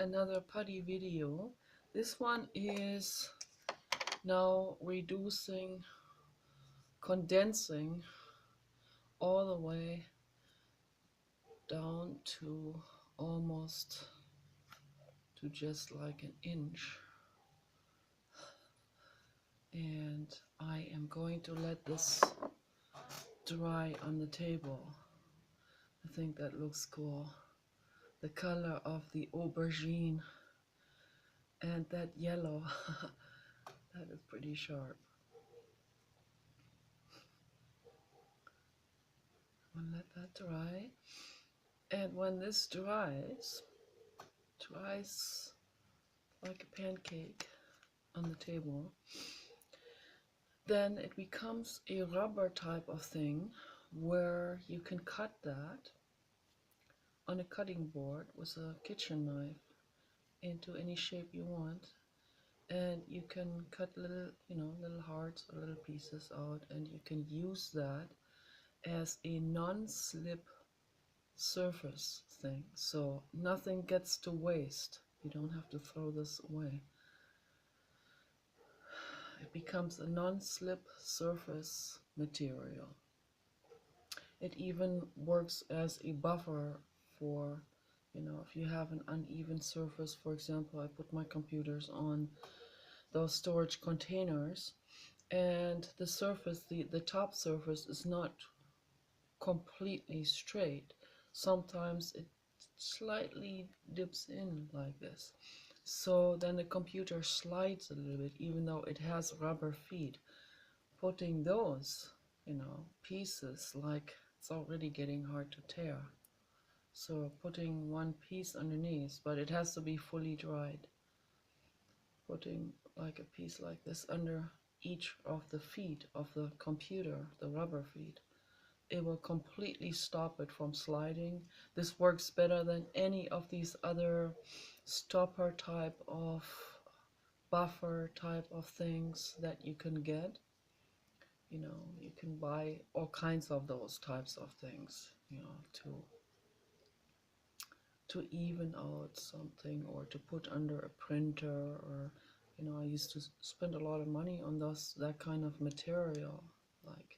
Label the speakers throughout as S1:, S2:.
S1: another putty video. This one is now condensing all the way down to almost to just like an inch. And I am going to let this dry on the table. I think that looks cool. The color of the aubergine and that yellow, that is pretty sharp. I'll let that dry. And when this dries like a pancake on the table, then it becomes a rubber type of thing where you can cut that on a cutting board with a kitchen knife into any shape you want, and you can cut little hearts or little pieces out, and you can use that as a non-slip surface thing, so nothing gets to waste. You don't have to throw this away. It becomes a non-slip surface material. It even works as a buffer for, if you have an uneven surface. For example, I put my computers on those storage containers, and the surface, the top surface is not completely straight. Sometimes it slightly dips in like this. So then the computer slides a little bit, even though it has rubber feet. Putting those, pieces, like it's already getting hard to tear. So putting one piece underneath, but it has to be fully dried. Putting like a piece like this under each of the feet of the computer, the rubber feet, it will completely stop it from sliding. This works better than any of these other stopper type of buffer type of things that you can get. You can buy all kinds of those types of things, to even out something, or to put under a printer, or I used to spend a lot of money on that kind of material, like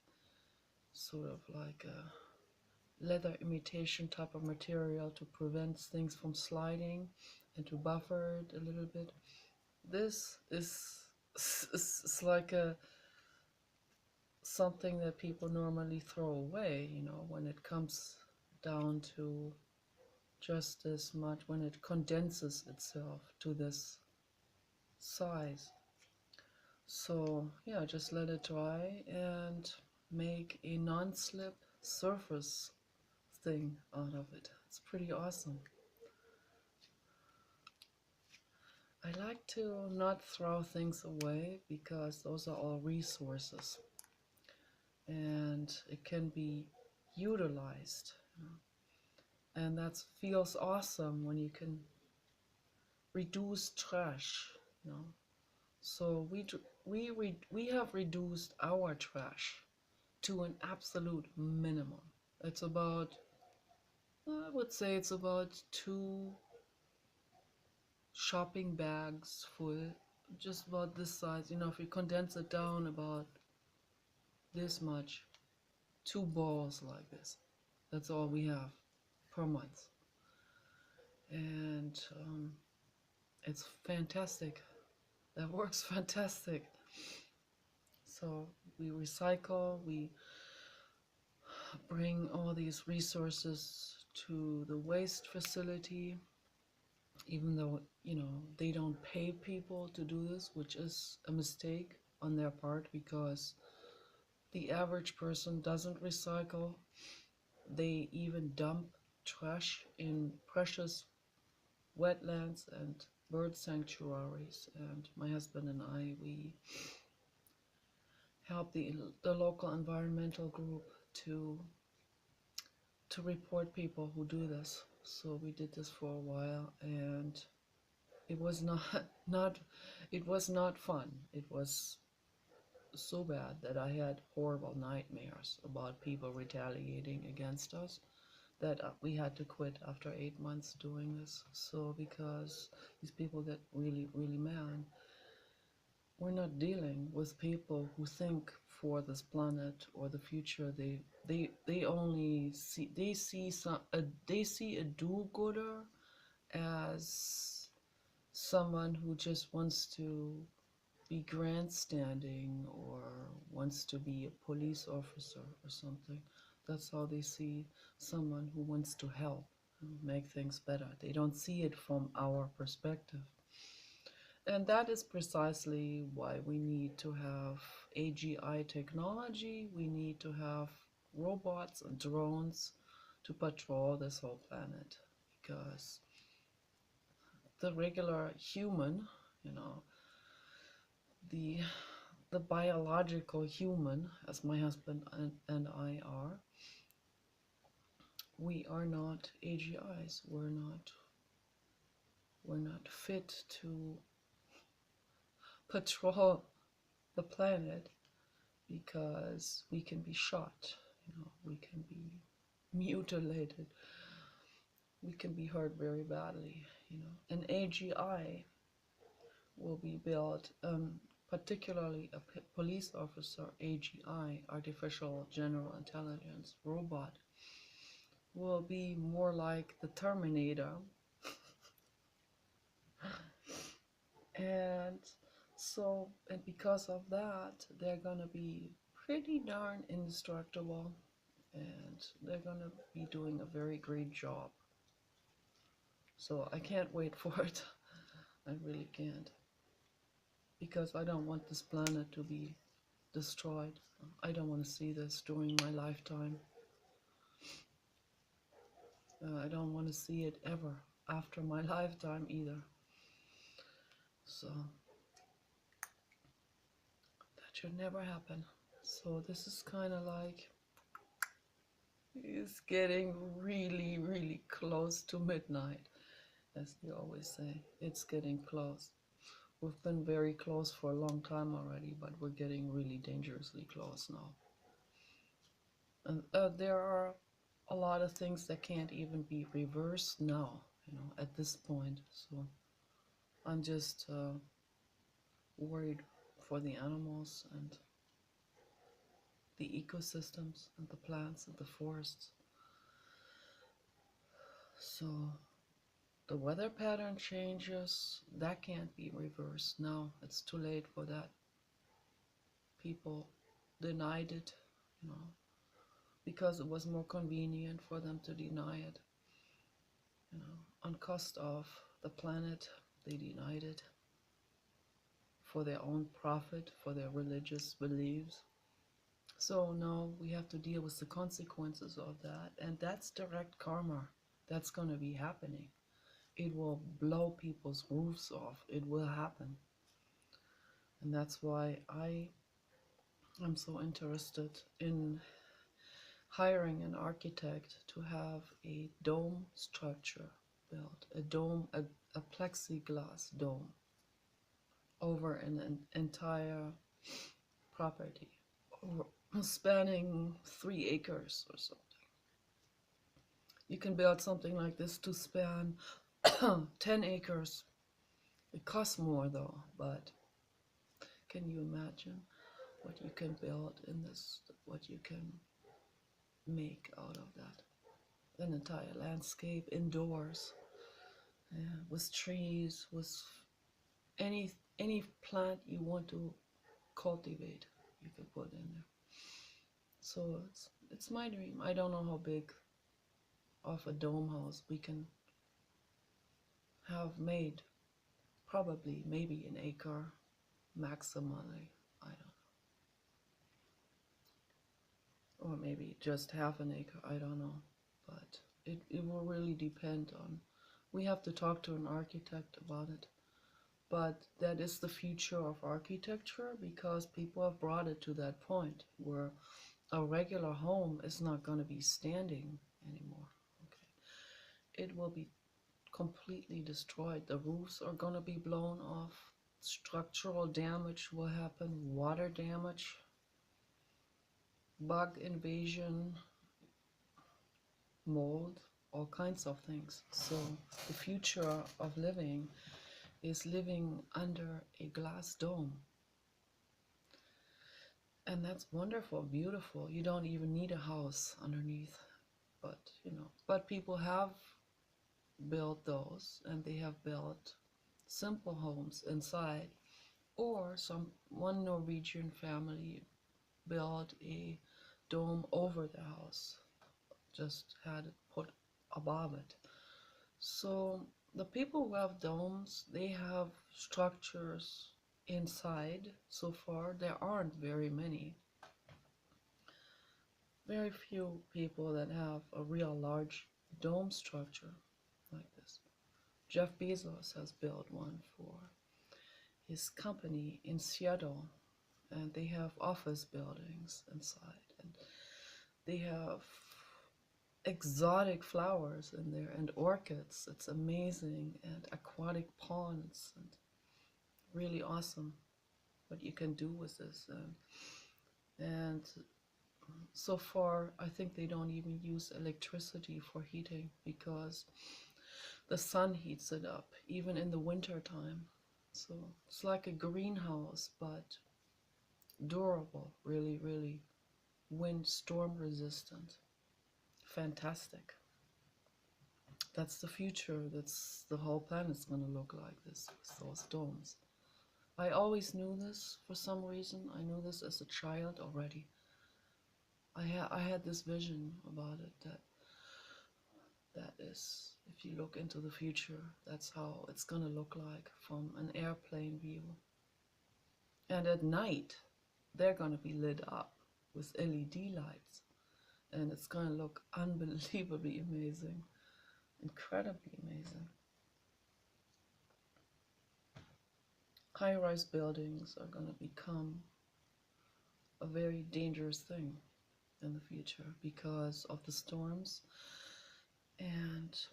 S1: sort of like a leather imitation type of material to prevent things from sliding and to buffer it a little bit. This is like something that people normally throw away, when it comes down to just this much, when it condenses itself to this size. So yeah, just let it dry and make a non-slip surface thing out of it. It's pretty awesome. I like to not throw things away because those are all resources, and it can be utilized. And that feels awesome when you can reduce trash. So we have reduced our trash to an absolute minimum. It's about, I would say it's about 2 shopping bags full, just about this size. If you condense it down about this much, 2 balls like this. That's all we have per month. And it's fantastic. That works fantastic. So we recycle, we bring all these resources to the waste facility, even though, they don't pay people to do this, which is a mistake on their part, because the average person doesn't recycle. They even dump trash in precious wetlands and bird sanctuaries. And my husband and I, we help the local environmental group to report people who do this. So we did this for a while, and it was it was not fun. It was so bad that I had horrible nightmares about people retaliating against us. that we had to quit after 8 months doing this. So because these people get really, really mad. We're not dealing with people who think for this planet or the future. They only see they see a do-gooder as someone who just wants to be grandstanding or wants to be a police officer or something. That's how they see someone who wants to help and make things better. They don't see it from our perspective. And that is precisely why we need to have AGI technology. We need to have robots and drones to patrol this whole planet. Because the regular human, you know, the the biological human, as my husband and I are, we are not AGIs. We're not fit to patrol the planet because we can be shot, we can be mutilated, we can be hurt very badly. An AGI will be built, particularly a police officer AGI, artificial general intelligence robot, will be more like the Terminator. And and because of that, they're gonna be pretty darn indestructible, and they're gonna be doing a very great job. So I can't wait for it. I really can't. Because I don't want this planet to be destroyed. I don't want to see this during my lifetime. I don't want to see it ever after my lifetime either. So that should never happen. So this is kind of like, it's getting really, really close to midnight, as they always say. It's getting close. We've been very close for a long time already, but we're getting really dangerously close now. And there are a lot of things that can't even be reversed now, at this point. So I'm just worried for the animals and the ecosystems and the plants and the forests. So the weather pattern changes, that can't be reversed now. It's too late for that. People denied it, because it was more convenient for them to deny it. On cost of the planet, they denied it for their own profit, for their religious beliefs. So now we have to deal with the consequences of that, and that's direct karma. That's going to be happening. It will blow people's roofs off. It will happen. And that's why I'm so interested in hiring an architect to have a dome structure built, a plexiglass dome over an entire property, or spanning 3 acres or something. You can build something like this to span 10 acres. It costs more though, but can you imagine what you can build in this, what you can make out of that? An entire landscape indoors, with trees, with any plant you want to cultivate, you can put in there. So it's my dream. I don't know how big of a dome house we can have made. Probably maybe an acre maximally. I don't know. Or maybe just half an acre. I don't know. But it will really depend on. We have to talk to an architect about it. But that is the future of architecture, because people have brought it to that point where a regular home is not going to be standing anymore. Okay, it will be completely destroyed. The roofs are going to be blown off. Structural damage will happen, water damage, bug invasion, mold, all kinds of things. So the future of living is living under a glass dome. And that's wonderful, beautiful. You don't even need a house underneath. But, but people have built those, and they have built simple homes inside. Or one Norwegian family built a dome over the house, just had it put above it. So the people who have domes, they have structures inside. So far, there aren't very many. Very few people that have a real large dome structure like this. Jeff Bezos has built one for his company in Seattle, and they have office buildings inside, and they have exotic flowers in there and orchids. It's amazing, and aquatic ponds, and really awesome what you can do with this. And so far, I think they don't even use electricity for heating because the sun heats it up, even in the winter time. So it's like a greenhouse, but durable, really, really wind storm resistant. Fantastic. That's the future. That's the whole planet's going to look like this with those domes. I always knew this for some reason. I knew this as a child already. I had this vision about it that is, if you look into the future, that's how it's going to look like from an airplane view. And at night, they're going to be lit up with LED lights. And it's going to look unbelievably amazing. Incredibly amazing. High-rise buildings are going to become a very dangerous thing in the future because of the storms and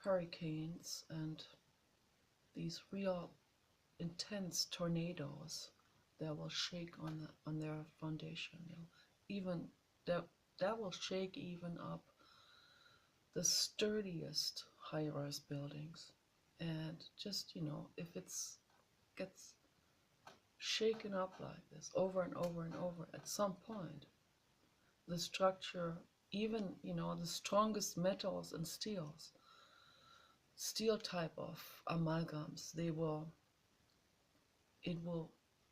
S1: hurricanes and these real intense tornadoes that will shake on their foundation. Even that will shake even up the sturdiest high-rise buildings. And just, if it's gets shaken up like this over and over and over, at some point the structure, even the strongest metals and steel type of amalgams, it will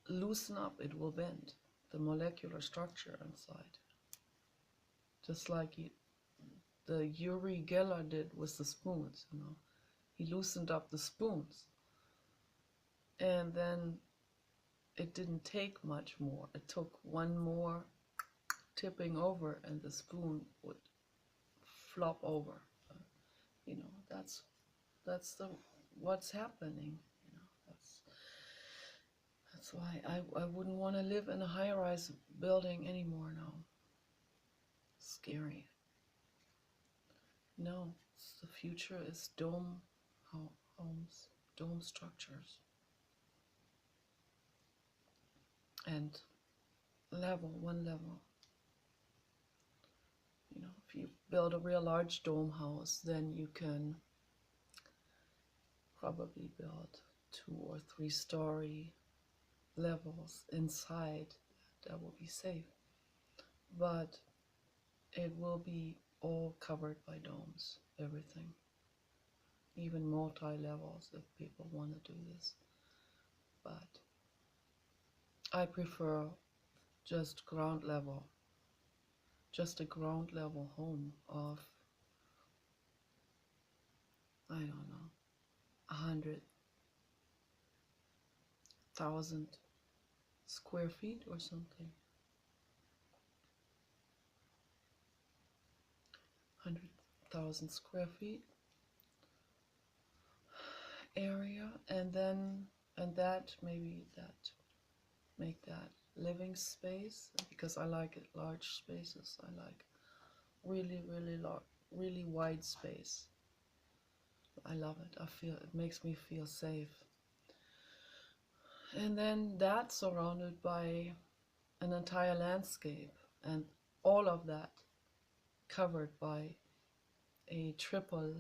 S1: loosen up, it will bend the molecular structure inside, just like the Uri Geller did with the spoons. He loosened up the spoons, and then it didn't take much more. It took one more tipping over and the spoon would flop over. That's what's happening. That's why I wouldn't want to live in a high-rise building anymore now. Scary. No, the future is dome homes, dome structures. And one level. If you build a real large dome house, then you can probably build 2 or 3 story levels inside. That will be safe. But it will be all covered by domes, everything. Even multi-levels if people want to do this. But I prefer just ground level. Just a ground level home of, I don't know, 100,000 square feet or something. 100,000 square feet area, and make that living space, because I like it large spaces. I like really, really large, really wide space. I love it. It makes me feel safe. And then that's surrounded by an entire landscape, and all of that covered by a triple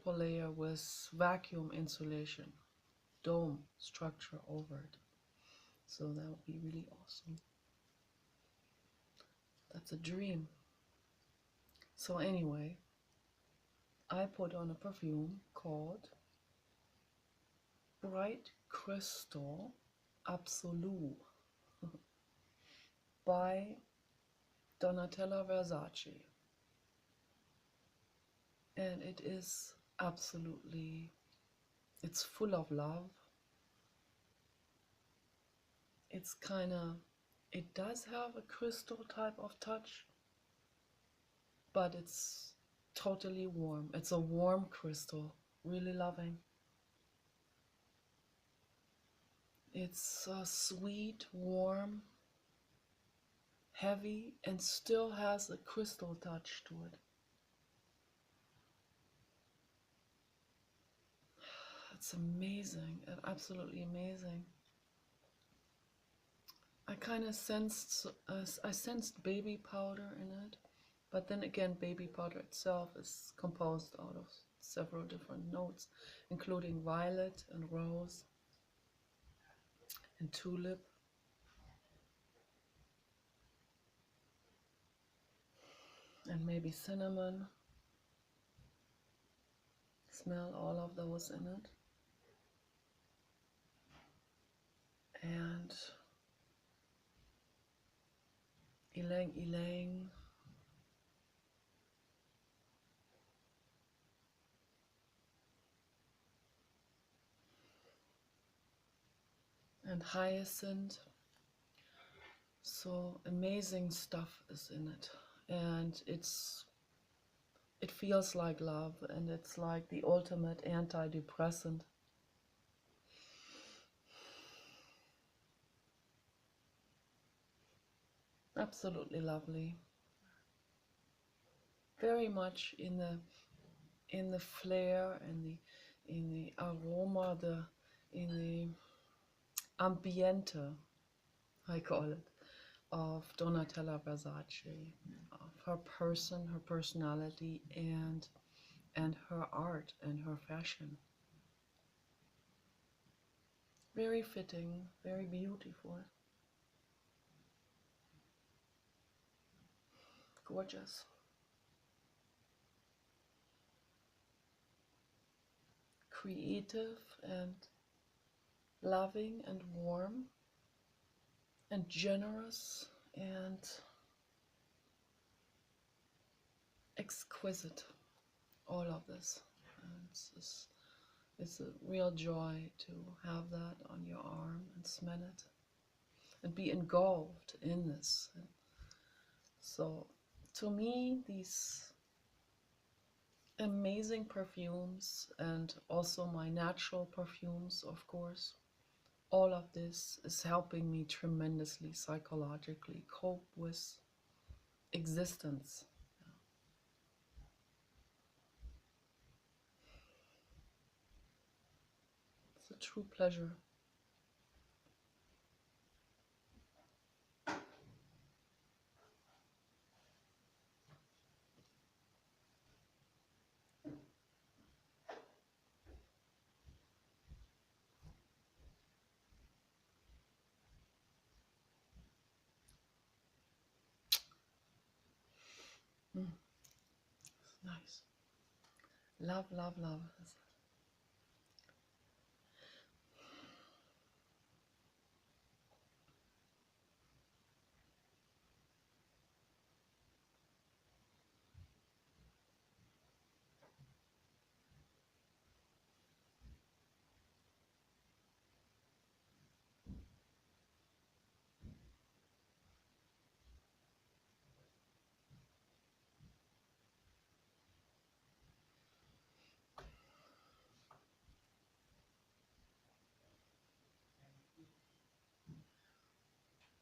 S1: layer with vacuum insulation, dome structure over it. So that would be really awesome. That's a dream. So anyway, I put on a perfume called Bright Crystal Absolu by Donatella Versace. And it is absolutely, it's full of love. It's kind of, it does have a crystal type of touch, but it's totally warm. It's a warm crystal, really loving. It's sweet, warm, heavy, and still has a crystal touch to it. It's amazing, and absolutely amazing. I kind of sensed baby powder in it, but then again, baby powder itself is composed out of several different notes, including violet and rose and tulip. And maybe cinnamon. Smell all of those in it. And ylang ylang. And hyacinth. So amazing stuff is in it. And it feels like love, and it's like the ultimate antidepressant. Absolutely lovely. Very much in the flair and the aroma, in the ambiente, I call it, of Donatella Versace, of her person, her personality, and her art and her fashion. Very fitting, very beautiful. Gorgeous. Creative and loving and warm and generous and exquisite. All of this. And it's a real joy to have that on your arm and smell it and be engulfed in this. So to me, these amazing perfumes, and also my natural perfumes, of course, all of this is helping me tremendously psychologically cope with existence. It's a true pleasure. It's nice. Love, love, love.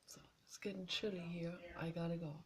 S1: So it's getting chilly here. I gotta go.